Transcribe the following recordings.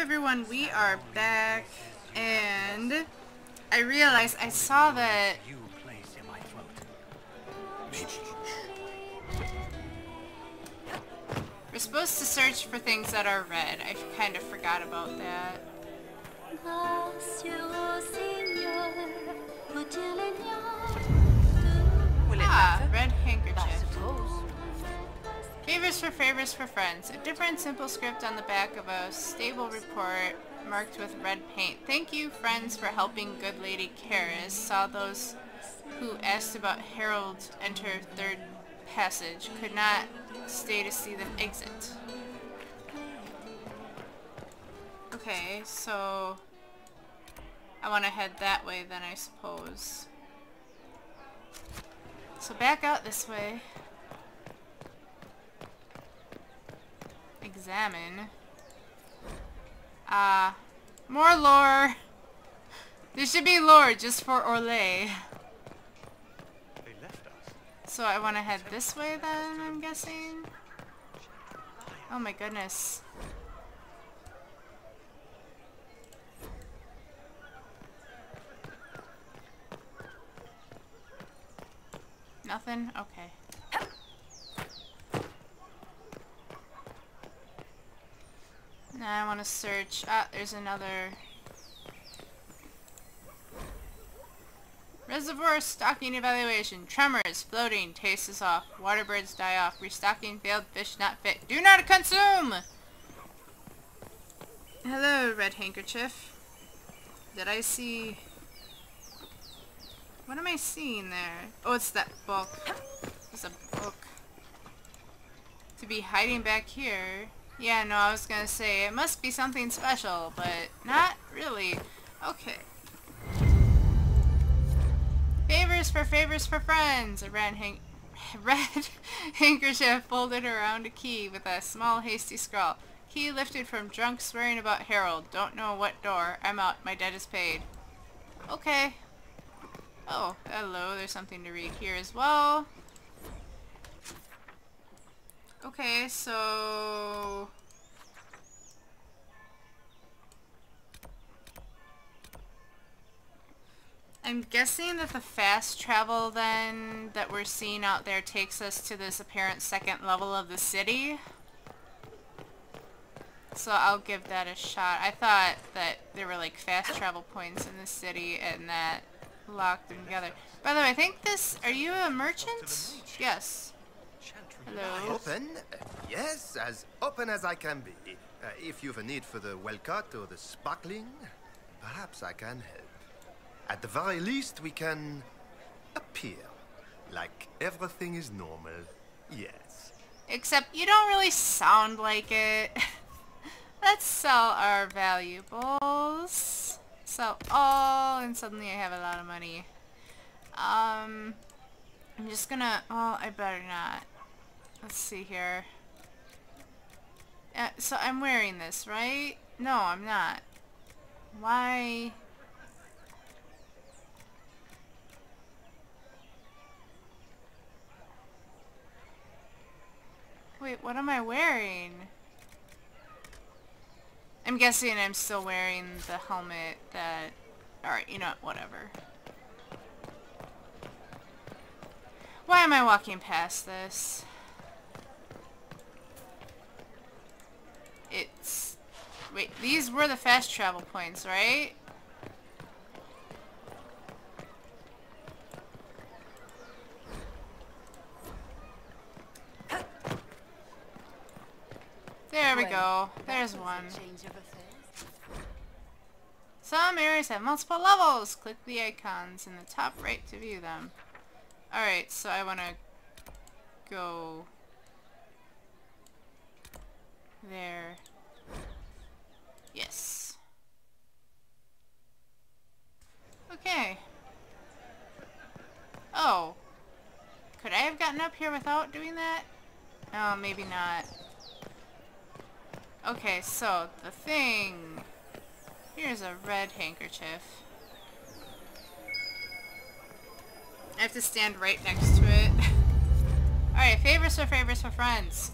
everyone, we are back, and I realized I saw that we're supposed to search for things that are red. I kind of forgot about that. Ah, red handkerchief. Favors for friends. A different simple script on the back of a stable report marked with red paint. Thank you, friends, for helping good lady Karis. Saw those who asked about Harold enter third passage. Could not stay to see them exit. Okay, so I want to head that way then, I suppose. So back out this way. Examine. More lore. There should be lore just for Orlais. So I want to head this way then, I'm guessing? Oh my goodness. Nothing? Okay. Now I want to search. Ah, there's another. Reservoir stocking evaluation. Tremors. Floating. Taste is off. Waterbirds die off. Restocking failed. Fish not fit. Do not consume! Hello, red handkerchief. Did I see... What am I seeing there? Oh, it's that book. It's a book. To be hiding back here. Yeah, no, I was gonna say, it must be something special, but not really. Okay. Favors for friends! A red handkerchief folded around a key with a small hasty scrawl. Key lifted from drunk swearing about Harold. Don't know what door. I'm out. My debt is paid. Okay. Oh, hello. There's something to read here as well. Okay, so... I'm guessing that the fast travel then that we're seeing out there takes us to this apparent second level of the city. So I'll give that a shot. I thought that there were like fast travel points in the city and that locked them together. By the way, I think this... Are you a merchant? Yes. Hello. Open? Yes, as open as I can be. If you've a need for the well-cut or the sparkling, perhaps I can help. At the very least, we can appear like everything is normal. Yes. Except you don't really sound like it. Let's sell our valuables. Sell all, and suddenly I have a lot of money. I'm just gonna... Oh, I better not. Let's see here. So I'm wearing this, right? No, I'm not. Why? Wait, what am I wearing? I'm guessing I'm still wearing the helmet that... Alright, you know what, whatever. Why am I walking past this? It's... Wait, these were the fast travel points, right? There we go. There's one. Some areas have multiple levels. Click the icons in the top right to view them. Alright, so I want to go there. Yes. Okay. Oh. Could I have gotten up here without doing that? Oh, maybe not. Okay, so the thing... Here's a red handkerchief. I have to stand right next to it. Alright, favors for friends.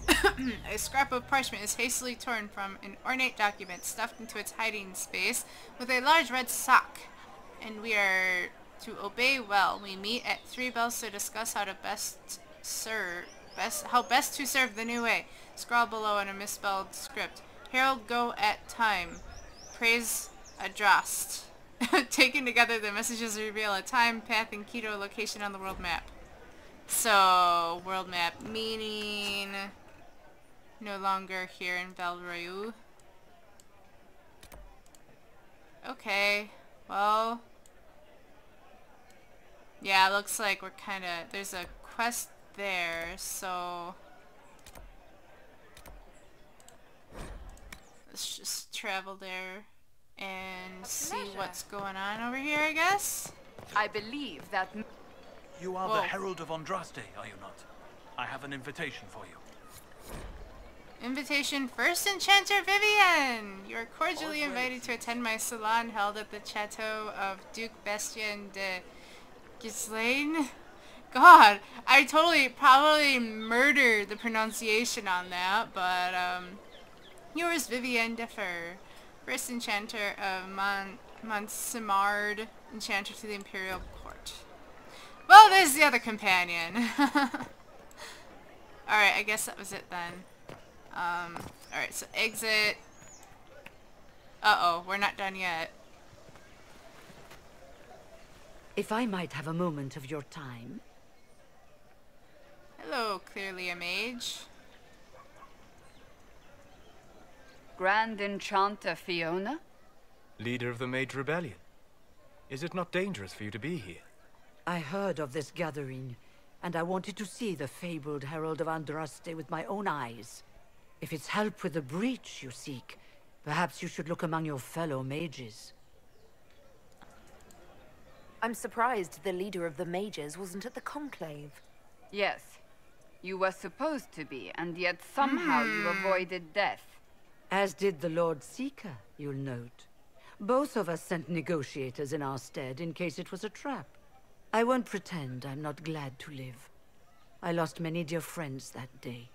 A scrap of parchment is hastily torn from an ornate document stuffed into its hiding space with a large red sock. And we are to obey well. We meet at 3 bells to discuss how to best to serve the new way. Scrawl below in a misspelled script. Herald go at time. Praise Adrost. Taken together, the messages reveal a time, path, and key to a location on the world map. So, world map meaning no longer here in Valroyu. Okay, well, yeah, it looks like we're kind of, there's a quest there, so let's just travel there and see what's going on over here, I guess. I believe that... You are the Herald of Andraste, are you not? I have an invitation for you. Invitation First Enchanter Vivian! You are cordially invited to attend my salon held at the Chateau of Duke Bastien de Gislaine. God, I probably murdered the pronunciation on that, but, yours, Vivienne Defer, First Enchanter of Montsimard, Enchanter to the Imperial Court. Well, there's the other companion. Alright, I guess that was it then. Alright, so exit. Uh-oh, we're not done yet. If I might have a moment of your time. Hello, clearly a mage. Grand Enchanter Fiona? Leader of the Mage Rebellion. Is it not dangerous for you to be here? I heard of this gathering, and I wanted to see the fabled Herald of Andraste with my own eyes. If it's help with the breach you seek, perhaps you should look among your fellow mages. I'm surprised the leader of the mages wasn't at the conclave. Yes. You were supposed to be, and yet somehow you avoided death. As did the Lord Seeker, you'll note. Both of us sent negotiators in our stead in case it was a trap. I won't pretend I'm not glad to live. I lost many dear friends that day.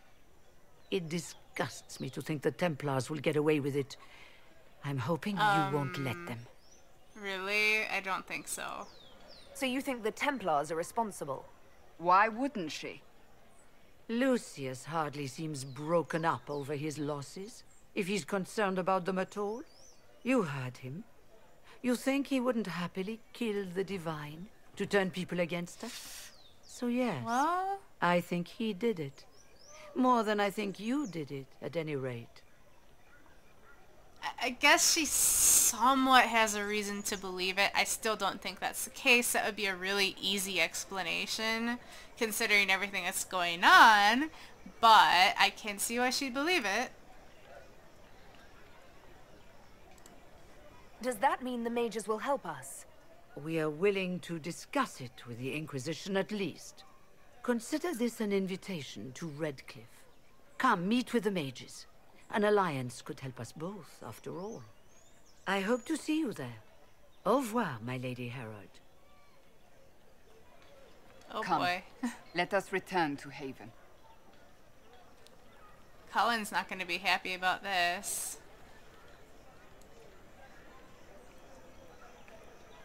It disgusts me to think the Templars will get away with it. I'm hoping you won't let them. Really? I don't think so. So you think the Templars are responsible? Why wouldn't she? Lucius hardly seems broken up over his losses, if he's concerned about them at all. You heard him. You think he wouldn't happily kill the Divine to turn people against us? So yes, Well, I think he did it. More than I think you did it, at any rate. I guess she somewhat has a reason to believe it. I still don't think that's the case. That would be a really easy explanation, considering everything that's going on, but I can see why she'd believe it. Does that mean the mages will help us? We are willing to discuss it with the Inquisition at least. Consider this an invitation to Redcliffe. Come, meet with the mages. An alliance could help us both, after all. I hope to see you there. Au revoir, my Lady Herald. Oh Come. boy. Let us return to Haven. Cullen's not going to be happy about this.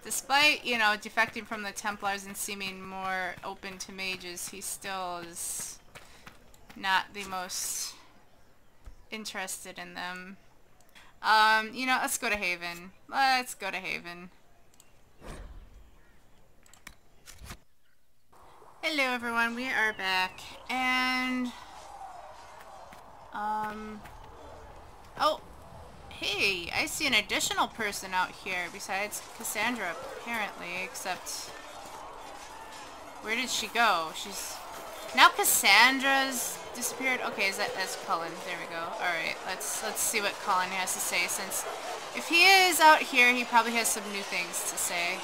Despite, you know, defecting from the Templars and seeming more open to mages, he still is not the most interested in them. You know, let's go to Haven. Let's go to Haven. Hello everyone, we are back, and oh, hey, I see an additional person out here besides Cassandra, apparently, except where did she go? She's now Cassandra's disappeared. Okay, that's Cullen. There we go. All right, let's see what Cullen has to say, since if he is out here, he probably has some new things to say.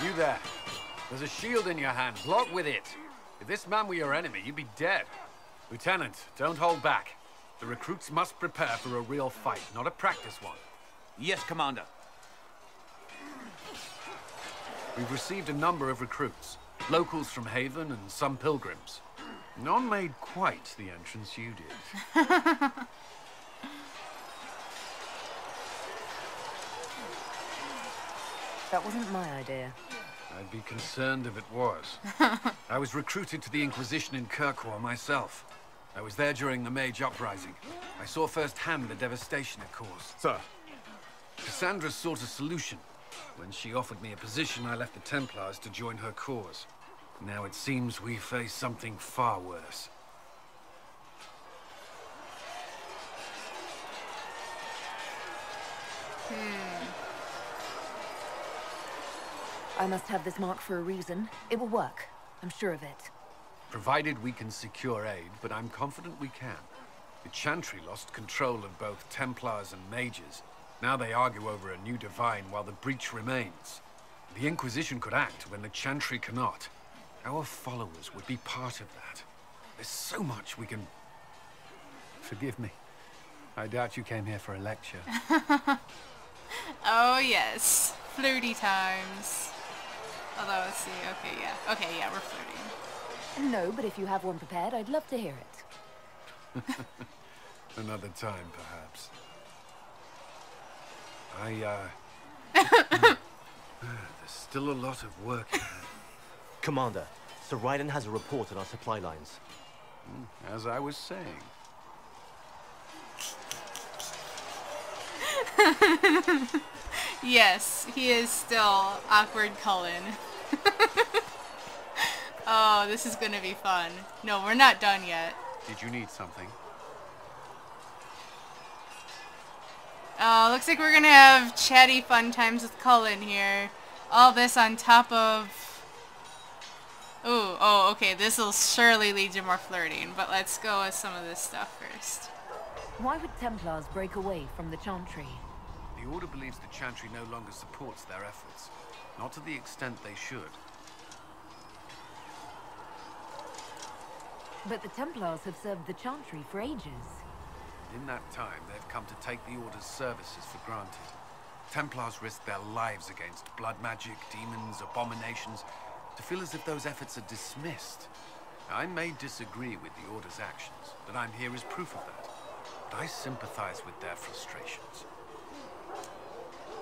You there. There's a shield in your hand. Block with it. If this man were your enemy, you'd be dead. Lieutenant, don't hold back. The recruits must prepare for a real fight, not a practice one. Yes, Commander. We've received a number of recruits. Locals from Haven and some pilgrims. None made quite the entrance you did. That wasn't my idea. I'd be concerned if it was. I was recruited to the Inquisition in Kirkwall myself. I was there during the Mage Uprising. I saw firsthand the devastation it caused. Sir. Cassandra sought a solution. When she offered me a position, I left the Templars to join her cause. Now it seems we face something far worse. I must have this mark for a reason. It will work. I'm sure of it. Provided we can secure aid, but I'm confident we can. The Chantry lost control of both Templars and Mages. Now they argue over a new divine while the breach remains. The Inquisition could act when the Chantry cannot. Our followers would be part of that. There's so much we can... Forgive me. I doubt you came here for a lecture. Oh yes, flirty times. Although, let's see, okay, yeah. Okay, yeah, we're flirting. No, but if you have one prepared, I'd love to hear it. Another time, perhaps. There's still a lot of work ahead. Commander, Sir Ryden has a report on our supply lines. As I was saying. Yes, he is still awkward Cullen. Oh, this is gonna be fun. No, we're not done yet. Did you need something? Oh, looks like we're gonna have chatty fun times with Cullen here. All this on top of... Ooh, oh, okay, this will surely lead to more flirting, but let's go with some of this stuff first. Why would Templars break away from the Chantry? The Order believes the Chantry no longer supports their efforts. Not to the extent they should. But the Templars have served the Chantry for ages. And in that time, they've come to take the Order's services for granted. Templars risk their lives against blood magic, demons, abominations, to feel as if those efforts are dismissed. I may disagree with the Order's actions, but I'm here as proof of that. But I sympathize with their frustrations.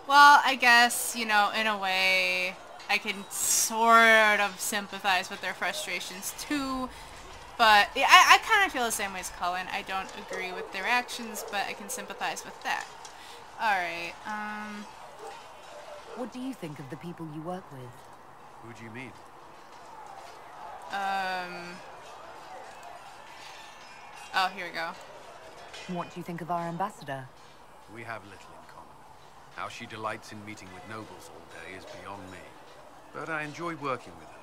Well, I guess, you know, in a way, I can sort of sympathize with their frustrations too. But yeah, I kind of feel the same way as Cullen. I don't agree with their actions, but I can sympathize with that. Alright, What do you think of the people you work with? Who do you mean? Oh, here we go. What do you think of our ambassador? We have little in common. How she delights in meeting with nobles all day is beyond me. But I enjoy working with her.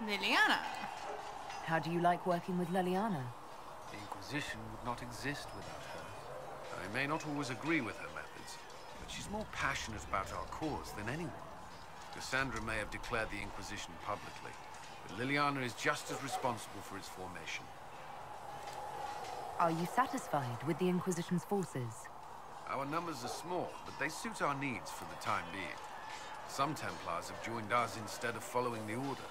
Liliana. How do you like working with Liliana? The Inquisition would not exist without her. I may not always agree with her methods, but she's more passionate about our cause than anyone. Cassandra may have declared the Inquisition publicly, but Liliana is just as responsible for its formation. Are you satisfied with the Inquisition's forces? Our numbers are small, but they suit our needs for the time being. Some Templars have joined us instead of following the Order.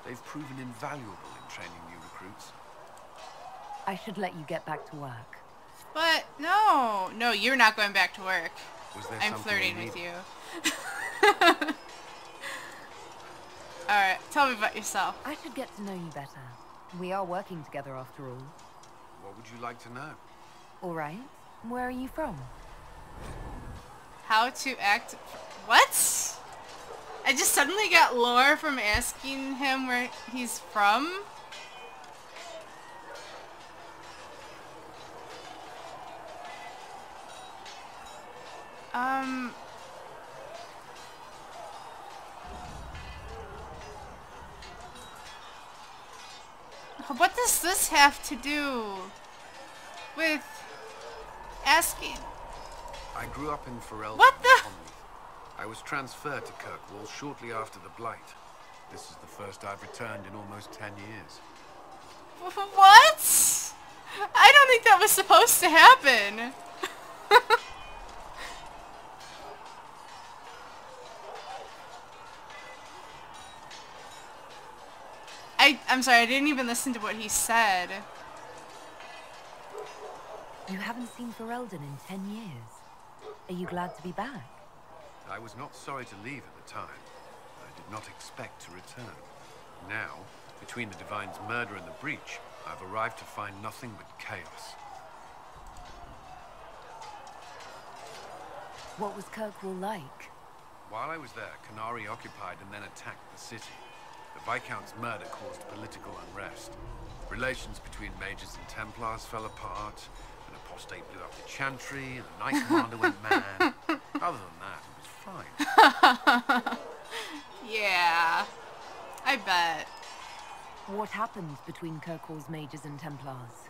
They've proven invaluable in training new recruits. I should let you get back to work. But, no, you're not going back to work. Was there I'm something flirting you with needed? you. Alright, tell me about yourself. I should get to know you better. We are working together after all. What would you like to know? All right. Where are you from? How to act... What? I just suddenly got lore from asking him where he's from? What does this have to do with asking? I grew up in Pharrell. What the? I was transferred to Kirkwall shortly after the Blight. This is the first I've returned in almost 10 years. What? I don't think that was supposed to happen. I'm sorry, I didn't even listen to what he said. You haven't seen Ferelden in 10 years. Are you glad to be back? I was not sorry to leave at the time. I did not expect to return. Now, between the Divine's murder and the breach, I've arrived to find nothing but chaos. What was Kirkwall like? While I was there, Canary occupied and then attacked the city. The Viscount's murder caused political unrest. Relations between mages and Templars fell apart. An apostate blew up the chantry, and the Knight Commander went mad. Other than that, it was fine. Yeah, I bet. What happened between Kirkwall's mages and Templars?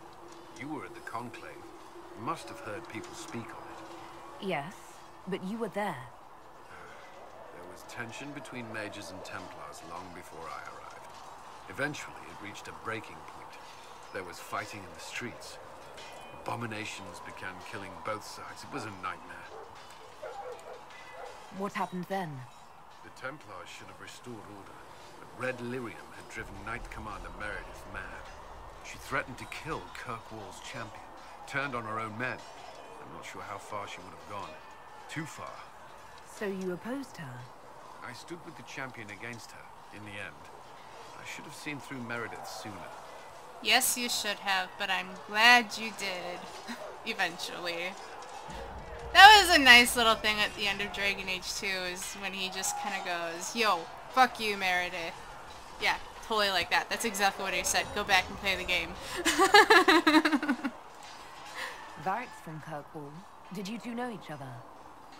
You were at the Conclave. You must have heard people speak on it. Yes, but you were there. There was tension between mages and Templars long before I arrived. Eventually, it reached a breaking point. There was fighting in the streets. Abominations began killing both sides. It was a nightmare. What happened then? The Templars should have restored order, but Red Lyrium had driven Knight Commander Meredith mad. She threatened to kill Kirkwall's champion, turned on her own men. I'm not sure how far she would have gone. Too far. So you opposed her? I stood with the champion against her, in the end. I should have seen through Meredith sooner. Yes, you should have, but I'm glad you did. Eventually. That was a nice little thing at the end of Dragon Age 2, is when he just kind of goes, yo, fuck you, Meredith. Yeah, totally like that. That's exactly what he said. Go back and play the game. Varric's from Kirkwall. Did you two know each other?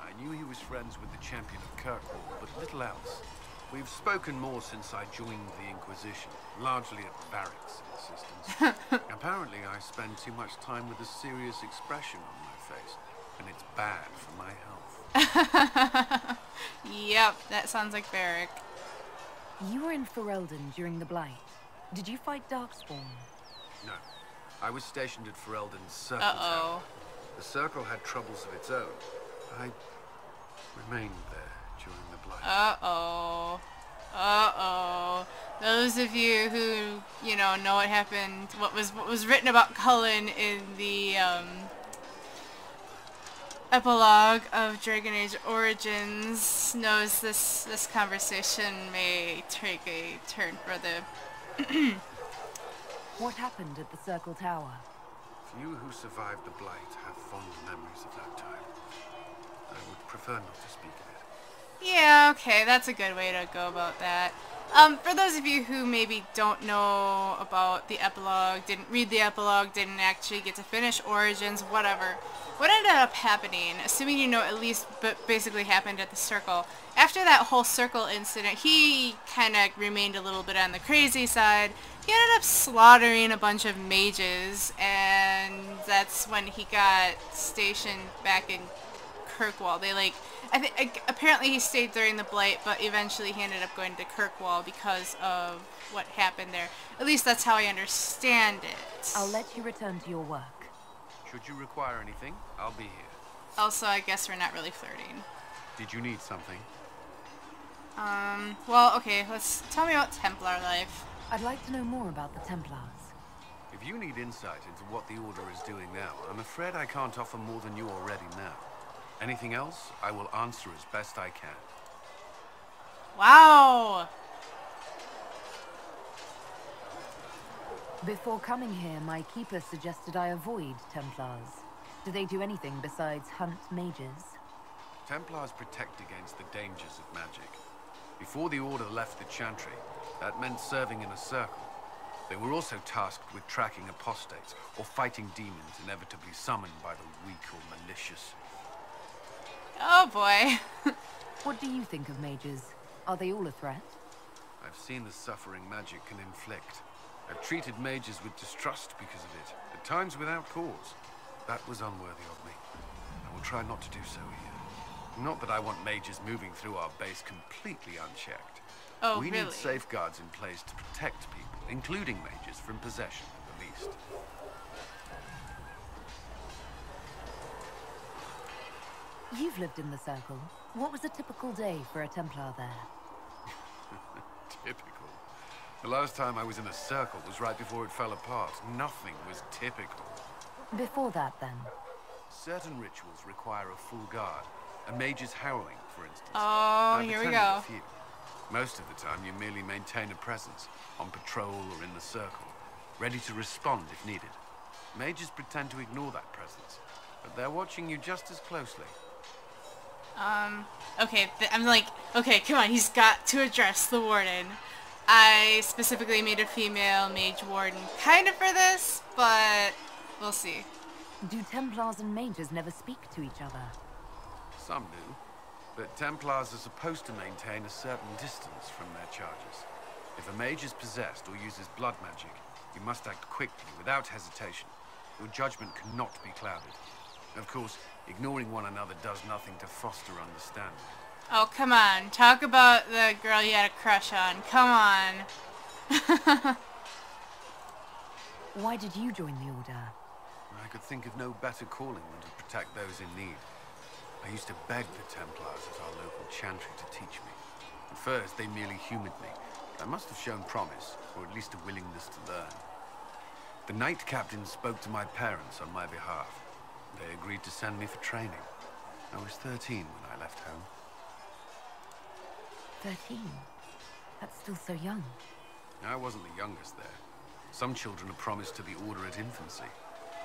I knew he was friends with the champion of Kirkwall, but little else. We've spoken more since I joined the Inquisition, largely at Varric's insistence. Apparently, I spend too much time with a serious expression on my face, and it's bad for my health. Yep, that sounds like Varric. You were in Ferelden during the Blight. Did you fight Darkspawn? No. I was stationed at Ferelden's Circle Tower. The Circle had troubles of its own. I remained there during the Blight. Uh-oh. Uh-oh. Those of you who, you know what happened, what was written about Cullen in the, epilogue of Dragon Age Origins knows this conversation may take a turn for the... What happened at the Circle Tower? Few who survived the Blight have fond memories of that time. I would prefer not to speak of it. Yeah, okay, that's a good way to go about that. For those of you who maybe don't know about the epilogue, didn't read the epilogue, didn't actually get to finish Origins, whatever, what ended up happening, assuming you know at least what basically happened at the Circle, after that whole Circle incident, he kind of remained a little bit on the crazy side. He ended up slaughtering a bunch of mages, and that's when he got stationed back in Kirkwall. They apparently he stayed during the Blight, but eventually he ended up going to Kirkwall because of what happened there. At least that's how I understand it. I'll let you return to your work. Should you require anything, I'll be here. Also, I guess we're not really flirting. Did you need something? Well, okay, tell me about Templar life. I'd like to know more about the Templars. If you need insight into what the Order is doing now, I'm afraid I can't offer more than you already know. Anything else, I will answer as best I can. Wow! Before coming here, my keeper suggested I avoid Templars. Do they do anything besides hunt mages? Templars protect against the dangers of magic. Before the Order left the Chantry, that meant serving in a circle. They were also tasked with tracking apostates, or fighting demons inevitably summoned by the weak or malicious. Oh boy. What do you think of mages? Are they all a threat? I've seen the suffering magic can inflict. I've treated mages with distrust because of it, at times without cause. That was unworthy of me. I will try not to do so here. Not that I want mages moving through our base completely unchecked. Oh, we really? need safeguards in place to protect people, including mages, from possession at the least. You've lived in the Circle. What was a typical day for a Templar there? Typical. The last time I was in a circle was right before it fell apart. Nothing was typical. Before that, then? Certain rituals require a full guard. A mage's harrowing, for instance. Oh, I've here we attended go. a few. Most of the time, you merely maintain a presence, on patrol or in the circle, ready to respond if needed. Mages pretend to ignore that presence, but they're watching you just as closely. Okay, I'm like, okay, come on, he's got to address the warden. I specifically made a female mage warden kind of for this, but we'll see. Do Templars and mages never speak to each other? Some do, but Templars are supposed to maintain a certain distance from their charges. If a mage is possessed or uses blood magic, you must act quickly, without hesitation. Your judgment cannot be clouded. Of course, ignoring one another does nothing to foster understanding. Oh, come on. Talk about the girl you had a crush on. Come on. Why did you join the Order? I could think of no better calling than to protect those in need. I used to beg the Templars at our local chantry to teach me. At first, they merely humored me. I must have shown promise, or at least a willingness to learn. The Knight Captain spoke to my parents on my behalf. They agreed to send me for training. I was 13 when I left home. 13? That's still so young. I wasn't the youngest there. Some children are promised to the Order at infancy.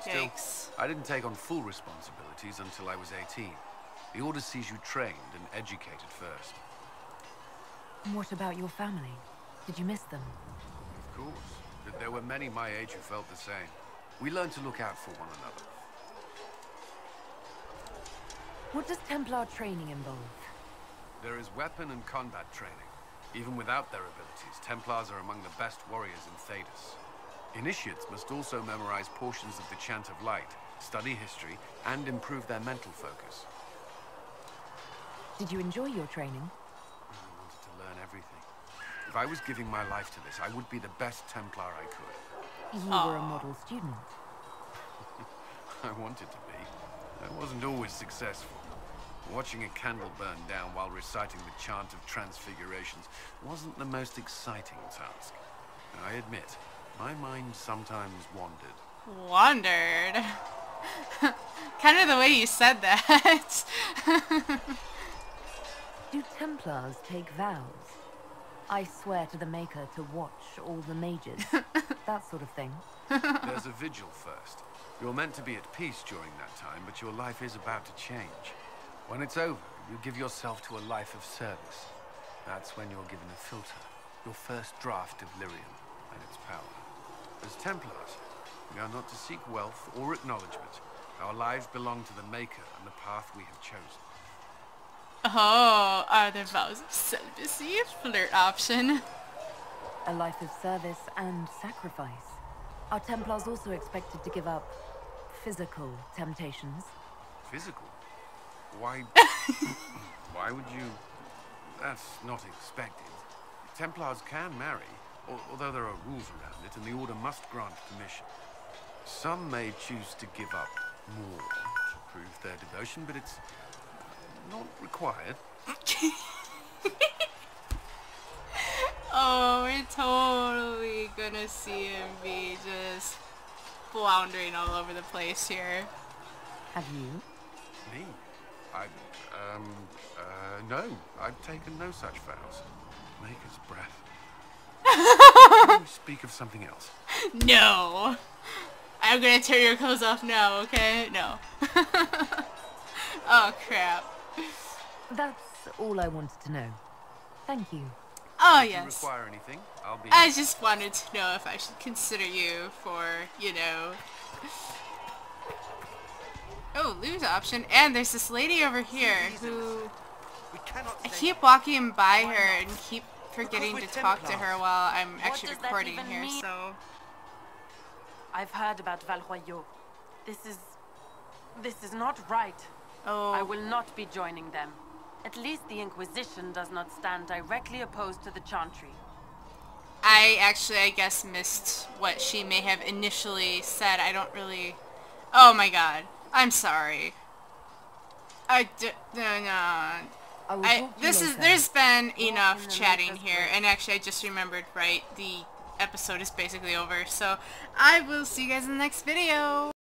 Still, Yikes. I didn't take on full responsibilities until I was 18. The Order sees you trained and educated first. And what about your family? Did you miss them? Of course. But there were many my age who felt the same. We learned to look out for one another. What does Templar training involve? There is weapon and combat training. Even without their abilities, Templars are among the best warriors in Thedas. Initiates must also memorize portions of the Chant of Light, study history, and improve their mental focus. Did you enjoy your training? I wanted to learn everything. If I was giving my life to this, I would be the best Templar I could. You were a model student. I wanted to be. I wasn't always successful. Watching a candle burn down while reciting the Chant of Transfigurations wasn't the most exciting task. I admit, my mind sometimes wandered. Wandered? Kind of the way you said that. Do Templars take vows? I swear to the Maker to watch all the mages. That sort of thing. There's a vigil first. You're meant to be at peace during that time, but your life is about to change. When it's over, you give yourself to a life of service. That's when you're given a filter, your first draft of lyrium and its power. As Templars, we are not to seek wealth or acknowledgement. Our lives belong to the Maker and the path we have chosen. Oh, are there vows of celibacy? Flirt option. A life of service and sacrifice. Are Templars also expected to give up physical temptations? Physical? Why... Why would you... That's not expected. Templars can marry, although there are rules around it, and the Order must grant permission. Some may choose to give up more to prove their devotion, but it's not required. Oh, we're totally gonna see him be just floundering all over the place here. Have you? Me? No. I've taken no such vows. Maker's breath. Can you speak of something else? No. I'm gonna tear your clothes off now, okay? No. Oh, crap. That's all I wanted to know. Thank you. Oh, If you yes. require anything, I'll be... I just wanted to know if I should consider you for, you know... Oh, lose option. And there's this lady over here who... I keep walking by her and keep forgetting to talk to her while I'm actually recording here, so... I've heard about Valroyaux. This is not right. Oh. I will not be joining them. At least the Inquisition does not stand directly opposed to the Chantry. I guess missed what she may have initially said. I don't really... Oh my god. I'm sorry. No. There's been enough chatting here, and actually I just remembered, right, the episode is basically over, so I will see you guys in the next video.